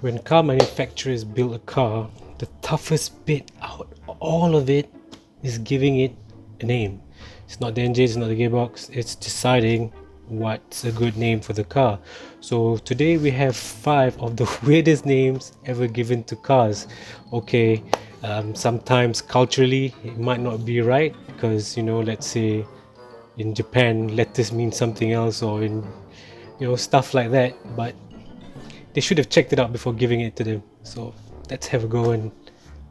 When car manufacturers build a car, the toughest bit out of all of it is giving it a name. It's not the engine, it's not the gearbox, it's deciding what's a good name for the car. So today we have 5 of the weirdest names ever given to cars. Okay, sometimes culturally it might not be right because, you know, let's say in Japan lettuce means something else, or in, you know, stuff like that, but they should have checked it out before giving it to them. So let's have a go and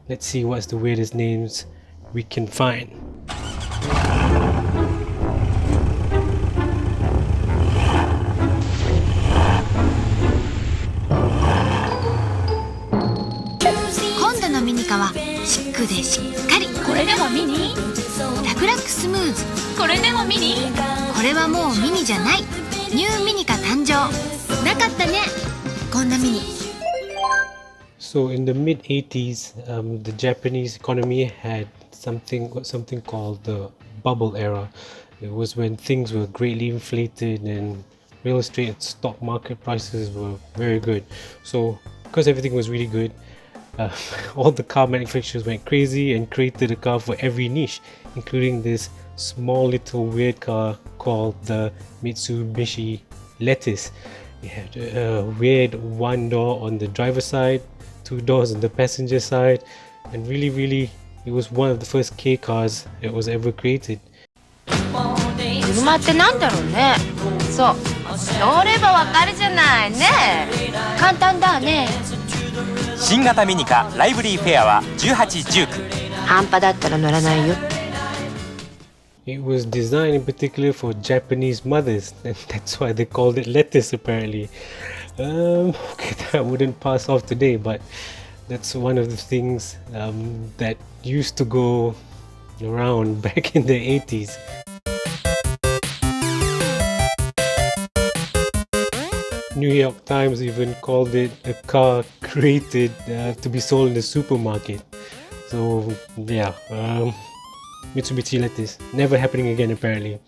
let's see what's the weirdest names we can find. Minica はシックでしっかり。これでもミニ？楽々スムーズ。これでもミニ？これはもうミニじゃない。ニューミニカ誕生。なかったね。こんなミニ。So in the mid 80s, the Japanese economy had something called the bubble era. It was when things were greatly inflated and real estate and stock market prices were very good. So because everything was really good, all the car manufacturers went crazy and created a car for every niche, including this small little weird car called the Mitsubishi Lettuce. It had a weird one door on the driver's side, 2 doors on the passenger side, and really it was one of the first K cars that was ever created. 車ってなんだろうね。そう、乗ればわかるじゃないね。簡単だね。新型ミニカライブリーフェアは18、19。半端だったら乗らないよ。It was designed in particular for Japanese mothers, and that's why they called it lettuce apparently. Okay, that wouldn't pass off today, but that's one of the things that used to go around back in the 80s. New York Times even called it a car created to be sold in the supermarket. So yeah, Mitsubishi Lettuce, never happening again apparently.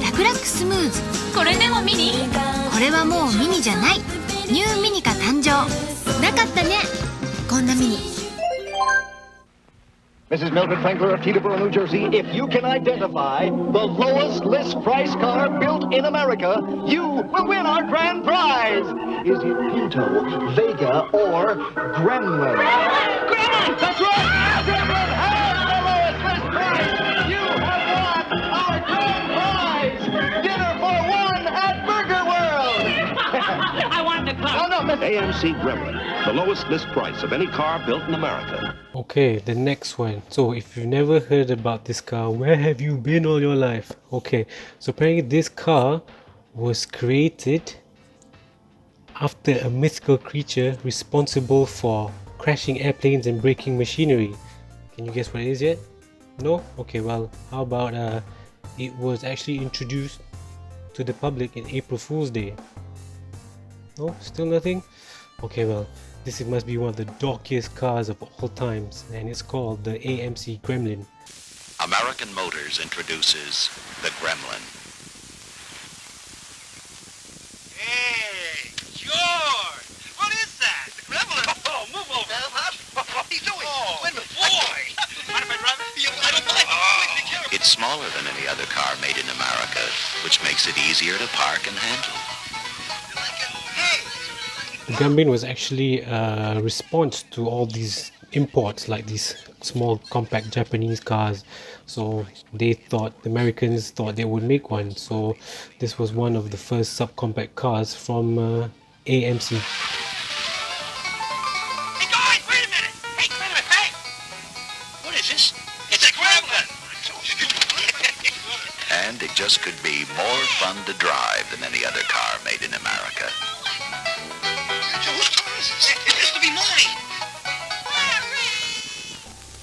楽々スムーズ。これでもミニ？これはもうミニじゃない。ニューミニカ誕生。なかったね。こんなミニ。Mrs. Mildred Frankler of Teterboro, New Jersey, if you can identify the lowest list price car built in America, you will win our grand prize. Is it Pinto, Vega, or Gremlin? Gremlin! That's right! Gremlin has the lowest list price! You have won our grand prize! Dinner for one at Burger World! I wanted to clap. Oh, no, AMC Gremlin, the lowest list price of any car built in America. Okay, the next one. So if you've never heard about this car, where have you been all your life? Okay, so apparently this car was created after a mythical creature responsible for crashing airplanes and breaking machinery. Can you guess what it is yet? No? Okay, well, how about it was actually introduced to the public in April Fool's Day? No? Still nothing? Okay, well, this must be one of the dorkiest cars of all times, and it's called the AMC Gremlin. American Motors introduces the Gremlin. Hey, George! What is that? The Gremlin! Oh, move over! What are you doing? Oh, wait a minute. Boy! Mind if I drive it? I don't mind. Wait, be careful. It's smaller than any other car made in America, which makes it easier to park and handle. The Gremlin was actually a response to all these imports, like these small compact Japanese cars. So they thought, the Americans thought they would make one. So this was one of the first subcompact cars from AMC. Hey, guys, wait a minute! Hey, wait a minute, hey! What is this? It's a Gremlin! And it just could be more fun to drive than any other car made in America. Whose car is this? It used to be mine!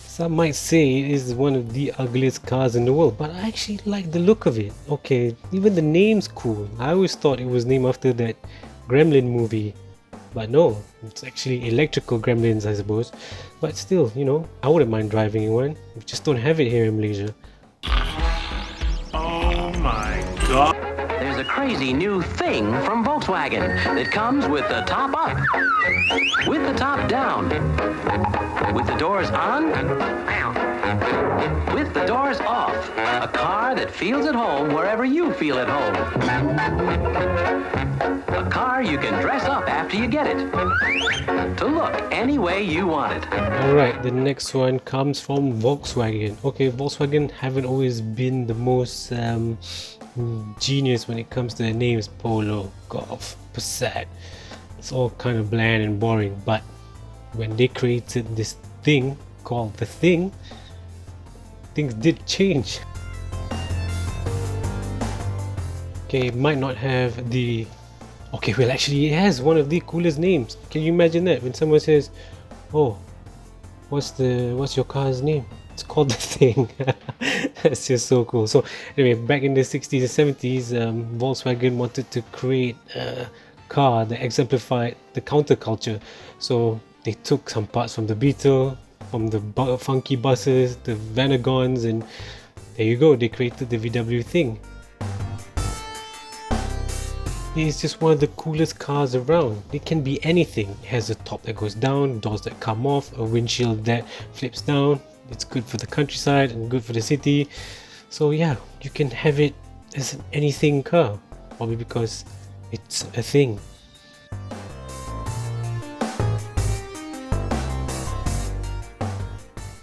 Some might say it is one of the ugliest cars in the world, but I actually like the look of it. Okay, even the name's cool. I always thought it was named after that Gremlin movie, but no, it's actually electrical gremlins, I suppose. But still, you know, I wouldn't mind driving in one. We just don't have it here in Malaysia. Oh my god. There's a crazy new thing from Volkswagen that comes with the top up. top down. With the doors on, with the doors off. A car that feels at home wherever you feel at home. A car you can dress up after you get it. To look any way you want it. Alright, the next one comes from Volkswagen. Okay, Volkswagen haven't always been the most genius when it comes to their names. Polo, Golf, Passat. It's all kind of bland and boring, but when they created this thing called the Thing, things did change. Okay, it might not have the... Okay, well actually it has one of the coolest names. Can you imagine that? When someone says, oh, what's your car's name? It's called the Thing. That's just so cool. So anyway, back in the 60s and 70s, Volkswagen wanted to create a car that exemplified the counterculture. So they took some parts from the Beetle, from the funky buses, the Vanagons, and there you go, they created the VW Thing. It's just one of the coolest cars around. It can be anything. It has a top that goes down, doors that come off, a windshield that flips down. It's good for the countryside and good for the city. So yeah, you can have it as an anything car, probably because it's a thing.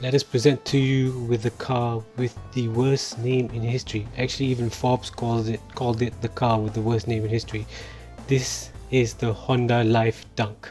Let us present to you with the car with the worst name in history. Actually, even Forbes called it the car with the worst name in history. This is the Honda Life Dunk.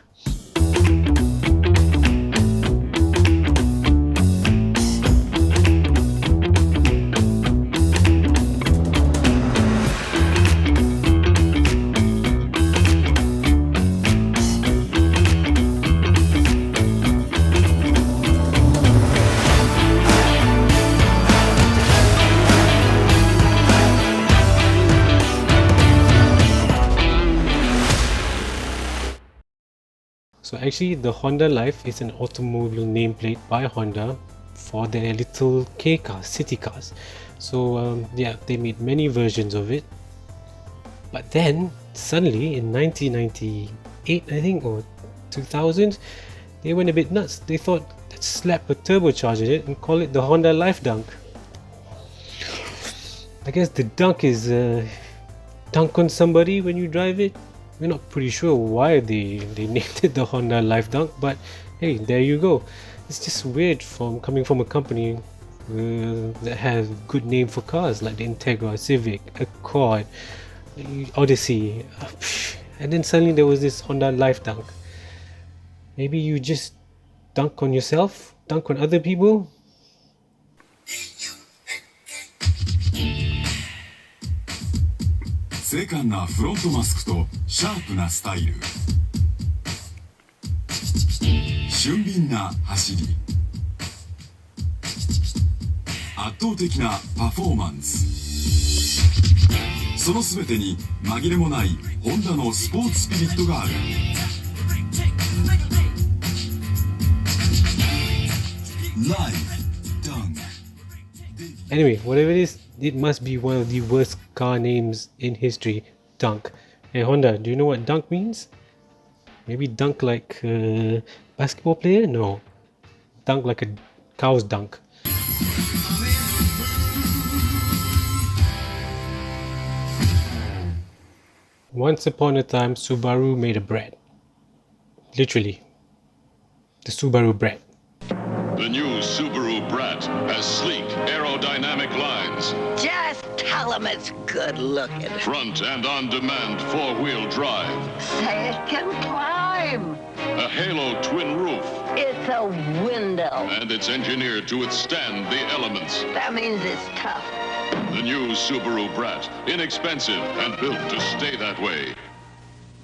So actually the Honda Life is an automobile nameplate by Honda for their little K cars, city cars. So yeah, they made many versions of it. But then suddenly in 1998, I think, or 2000, they went a bit nuts. They thought, let's slap a turbocharger in it and call it the Honda Life Dunk. I guess the dunk is dunk on somebody when you drive it. We're not pretty sure why they named it the Honda Life Dunk, but hey, there you go. It's just weird coming from a company that has good name for cars like the Integra, Civic, Accord, Odyssey, and then suddenly there was this Honda Life Dunk. Maybe you just dunk on yourself, dunk on other people.精悍なフロントマスクとシャープなスタイル、俊敏な走り、圧倒的なパフォーマンス、その全てに紛れもないホンダのスポーツスピリットがある。Anyway, whatever it is, it must be one of the worst car names in history. Dunk. Hey Honda, do you know what dunk means? Maybe dunk like a basketball player? No. Dunk like a cow's dunk. Once upon a time, Subaru made a Brat. Literally. The Subaru Brat. The new Subaru Brat has sleek, aerodynamic lines. Just tell him it's good looking. Front and on-demand four-wheel drive. Say it can climb. A halo twin roof. It's a window. And it's engineered to withstand the elements. That means it's tough. The new Subaru Brat. Inexpensive and built to stay that way.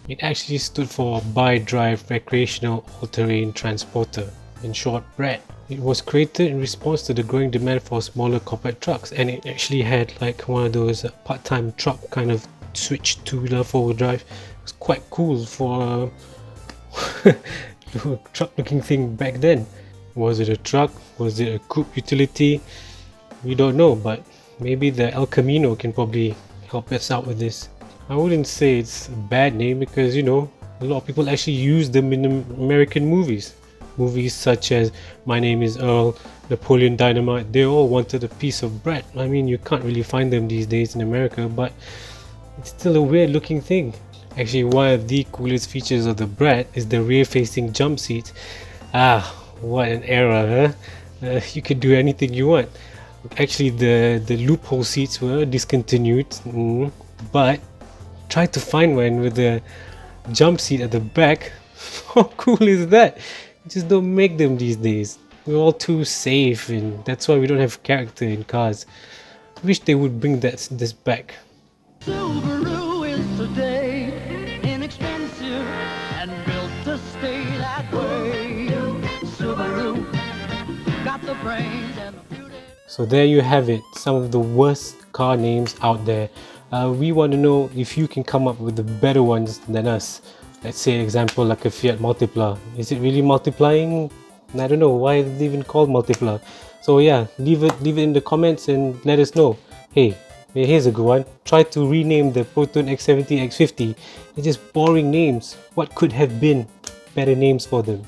It actually stood for Bi-Drive Recreational All-Terrain Transporter. In short, Brat. It was created in response to the growing demand for smaller compact trucks, and it actually had like one of those part-time truck kind of switch two-wheeler four-wheel drive. It was quite cool for a truck-looking thing back then. Was it a truck? Was it a coupe utility? We don't know, but maybe the El Camino can probably help us out with this. I wouldn't say it's a bad name because, you know, A lot of people actually use them in American movies. Movies such as My Name is Earl, Napoleon Dynamite, they all wanted a piece of Brat. I mean, you can't really find them these days in America, but it's still a weird looking thing. Actually, one of the coolest features of the Brat is the rear facing jump seat. Ah, what an era, huh? You could do anything you want. Actually, the loophole seats were discontinued, but try to find one with the jump seat at the back. How cool is that? You just don't make them these days. We're all too safe, and that's why we don't have character in cars. I wish they would bring this back. Subaru is today inexpensive and built to stay that way. Subaru got the brains and the beauty. So there you have it, some of the worst car names out there. We want to know if you can come up with the better ones than us. Let's say example like a Fiat Multipla. Is it really multiplying? I don't know why it's even called Multipla. So yeah, leave it in the comments and let us know. Hey, here's a good one. Try to rename the Proton X70, X50. They're just boring names. What could have been better names for them?